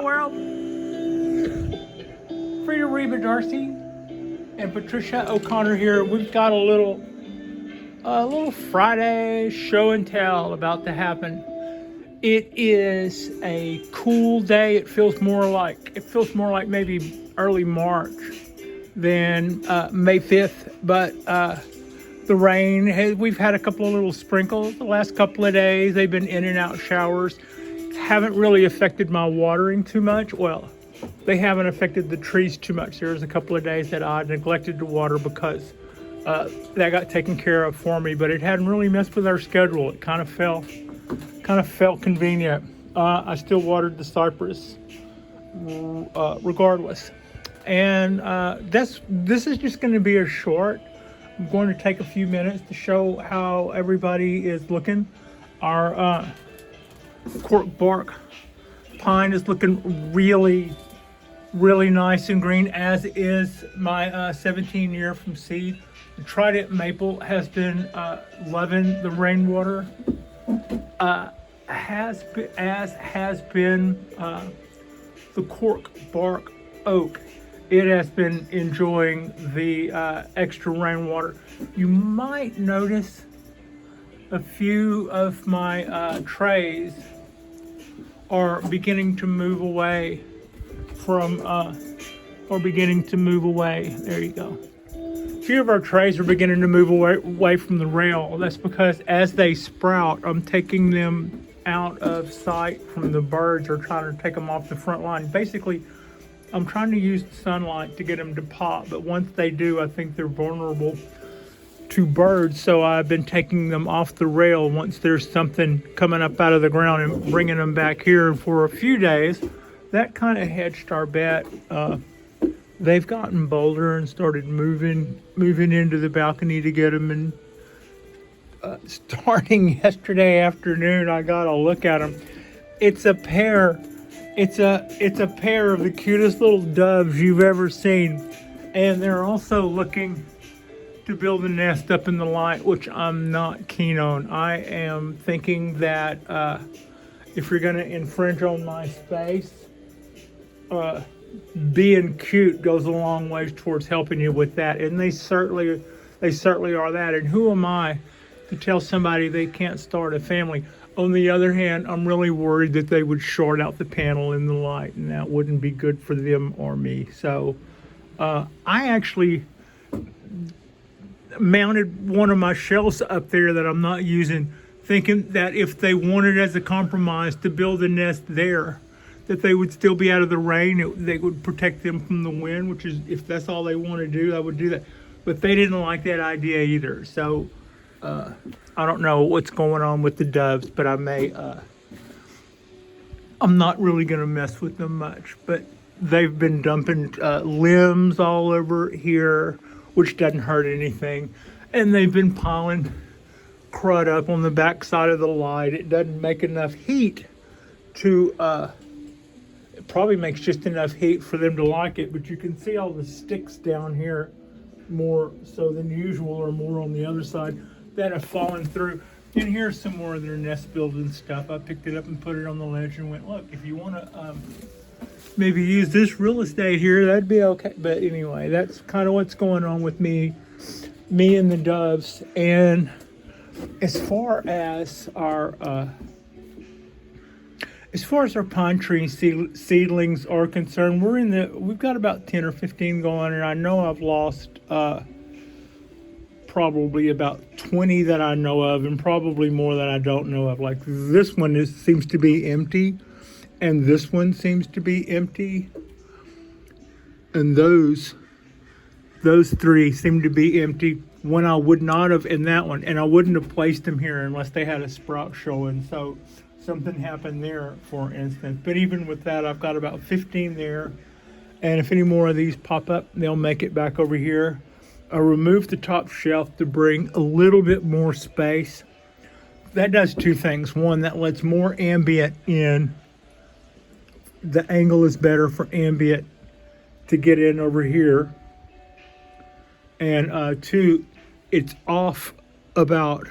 world. Frida Reba Darcy and Patricia O'Connor here. We've got a little Friday show and tell about to happen. It is a cool day. It feels more like maybe early March than May 5th, but the rain, we've had a couple of little sprinkles the last couple of days. They've been in and out showers. Haven't really affected my watering too much. Well, they haven't affected the trees too much. There was a couple of days that I neglected to water because that got taken care of for me, but it hadn't really messed with our schedule. It kind of felt convenient. I still watered the cypress regardless. And this is just going to be a short. I'm going to take a few minutes to show how everybody is looking. Our cork bark pine is looking really nice and green, as is my 17-year from seed. The trident maple has been loving the rainwater, as has been the cork bark oak. It has been enjoying the extra rainwater. You might notice a few of my trays are beginning to move away from, there you go. A few of our trays are beginning to move away from the rail. That's because as they sprout, I'm taking them out of sight from the birds, or trying to take them off the front line. Basically, I'm trying to use the sunlight to get them to pop, but once they do, I think they're vulnerable to birds, so I've been taking them off the rail once there's something coming up out of the ground and bringing them back here for a few days. That kind of hedged our bet. They've gotten bolder and started moving into the balcony to get them, and starting yesterday afternoon, I got a look at them. It's a pair. It's a pair of the cutest little doves you've ever seen, and they're also looking to build a nest up in the light, which I'm not keen on. I am thinking that if you're going to infringe on my space, being cute goes a long ways towards helping you with that, and they certainly are that. And who am I to tell somebody they can't start a family? On the other hand, I'm really worried that they would short out the panel in the light, and that wouldn't be good for them or me. So I actually mounted one of my shelves up there that I'm not using, thinking that if they wanted as a compromise to build a nest there, that they would still be out of the rain. They would protect them from the wind, which is, if that's all they want to do, I would do that. But they didn't like that idea either. So I don't know what's going on with the doves, but I'm not really going to mess with them much. But they've been dumping limbs all over here, which doesn't hurt anything. And they've been piling crud up on the back side of the light. It doesn't make enough heat to, it probably makes just enough heat for them to like it, but you can see all the sticks down here more so than usual, or more on the other side, that have fallen through. And here's some more of their nest building stuff. I picked it up and put it on the ledge and went, look, if you want to maybe use this real estate here, that'd be okay. But anyway, that's kind of what's going on with me and the doves. And as far as our pine tree seedlings are concerned, we've got about 10 or 15 going, and I know I've lost probably about 20 that I know of, and probably more that I don't know of. Like this one seems to be empty, and this one seems to be empty, and those three seem to be empty when I would not have in that one, and I wouldn't have placed them here unless they had a sprout showing. So something happened there, for instance. But even with that, I've got about 15 there, and if any more of these pop up, they'll make it back over here. I removed the top shelf to bring a little bit more space. That does two things. One, that lets more ambient in. The angle is better for ambient to get in over here. And two, it's off about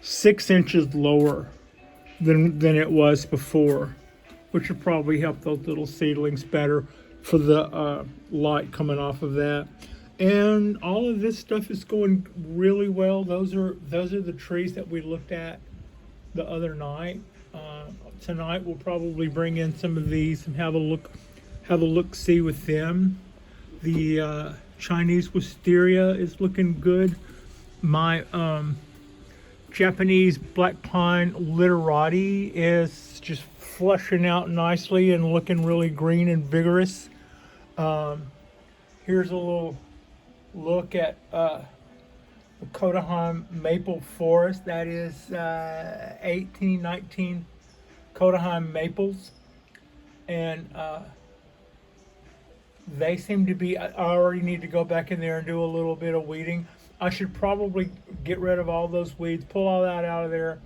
6 inches lower than it was before. which will probably help those little seedlings better for the light coming off of that. And all of this stuff is going really well. Those are the trees that we looked at the other night. Tonight we'll probably bring in some of these and have a look see with them. The Chinese wisteria is looking good. My Japanese black pine literati is just flushing out nicely and looking really green and vigorous. Here's a little look at the Kodahan maple forest. That is 1819 Kodahan maples, and they seem to be. I already need to go back in there and do a little bit of weeding. I should probably get rid of all those weeds, pull all that out of there,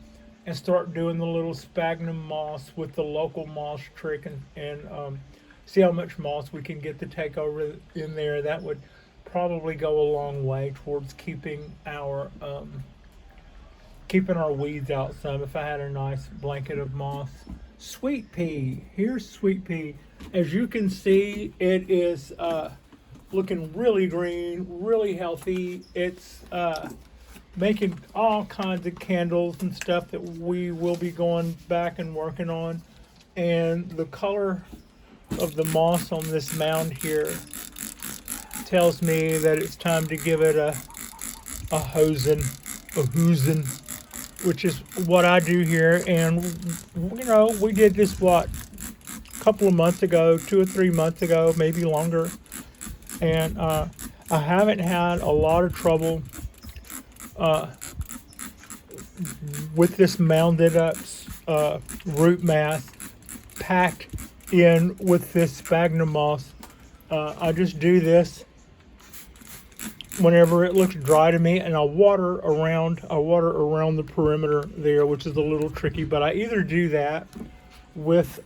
and start doing the little sphagnum moss with the local moss trick, and see how much moss we can get to take over in there. That would probably go a long way towards keeping our weeds out some, if I had a nice blanket of moss. Sweet pea. Here's sweet pea. As you can see, it is looking really green, really healthy. It's making all kinds of candles and stuff that we will be going back and working on. And the color of the moss on this mound here tells me that it's time to give it a hosen, which is what I do here. And you know, we did this a couple of months ago, 2 or 3 months ago, maybe longer, and I haven't had a lot of trouble with this mounded up root mass packed in with this sphagnum moss. I just do this whenever it looks dry to me, and I water around the perimeter there, which is a little tricky, but I either do that with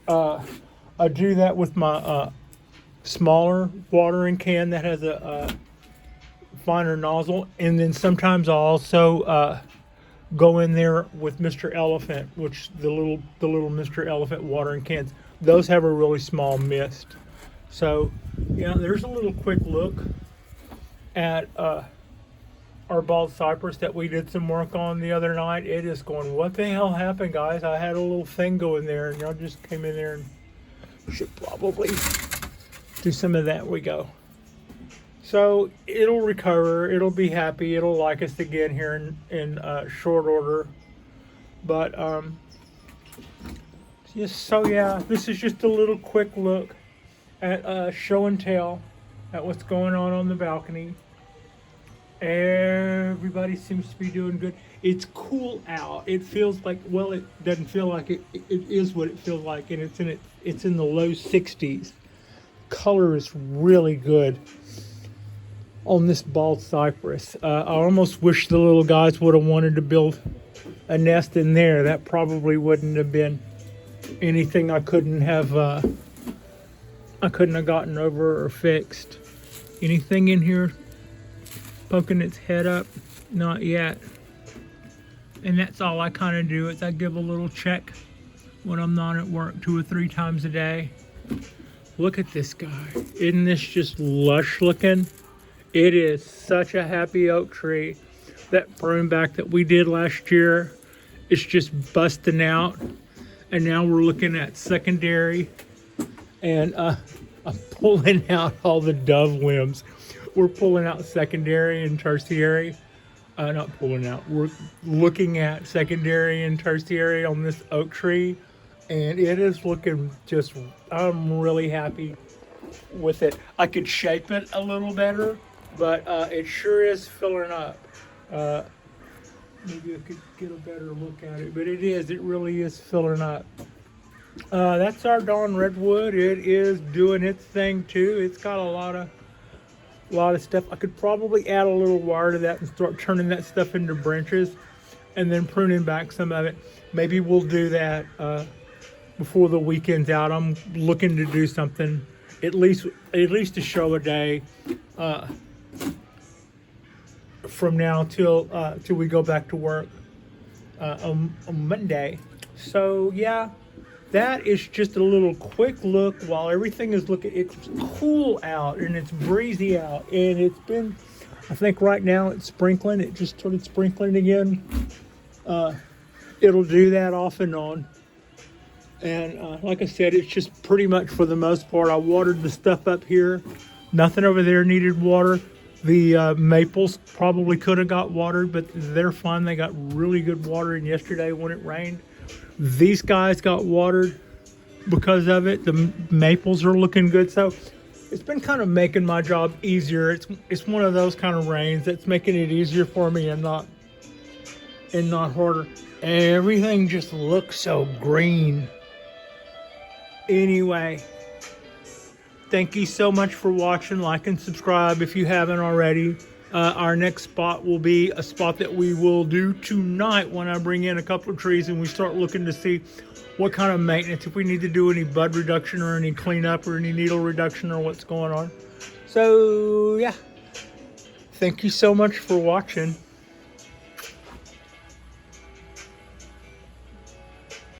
my smaller watering can that has a finer nozzle, and then sometimes I'll also go in there with Mr. Elephant, which the little Mr. Elephant watering cans. Those have a really small mist. So yeah, there's a little quick look at our bald cypress that we did some work on the other night. It is going, what the hell happened, guys? I had a little thing going there, and y'all just came in there and should probably do some of that. We go. So it'll recover, it'll be happy, it'll like us again here in short order. But so yeah, this is just a little quick look at show and tell at what's going on the balcony. Everybody seems to be doing good. It's cool out. It feels like, well, it doesn't feel like it. It is what it feels like, and it's in the low 60s. Color is really good on this bald cypress. I almost wish the little guys would have wanted to build a nest in there. That probably wouldn't have been anything I couldn't have gotten over or fixed. Anything in here poking its head up? Not yet. And that's all I kind of do, is I give a little check when I'm not at work 2 or 3 times a day. Look at this guy. Isn't this just lush looking? It is such a happy oak tree. That prune back that we did last year is just busting out. And now we're looking at secondary, and I'm pulling out all the dove limbs. We're pulling out secondary and tertiary. Not pulling out. We're looking at secondary and tertiary on this oak tree, and it is looking just, I'm really happy with it. I could shape it a little better, but it sure is filling up. Maybe I could get a better look at it, but it really is filling up. That's our dawn redwood. It is doing its thing too. It's got a lot of stuff. I could probably add a little wire to that and start turning that stuff into branches, and then pruning back some of it. Maybe we'll do that before the weekend's out. I'm looking to do something at least a show a day from now till we go back to work on Monday. So yeah, that is just a little quick look while everything is looking. It's cool out and it's breezy out, and it's been, I think right now it's sprinkling. It just started sprinkling again. It'll do that off and on. And like I said, it's just pretty much for the most part. I watered the stuff up here. Nothing over there needed water. The maples probably could have got watered, but they're fine. They got really good watering yesterday when it rained. These guys got watered because of it. The maples are looking good. So it's been kind of making my job easier. It's one of those kind of rains that's making it easier for me and not harder. Everything just looks so green. Anyway, thank you so much for watching. Like and subscribe if you haven't already. Our next spot will be a spot that we will do tonight when I bring in a couple of trees and we start looking to see what kind of maintenance, if we need to do any bud reduction or any cleanup or any needle reduction or what's going on. So yeah, thank you so much for watching.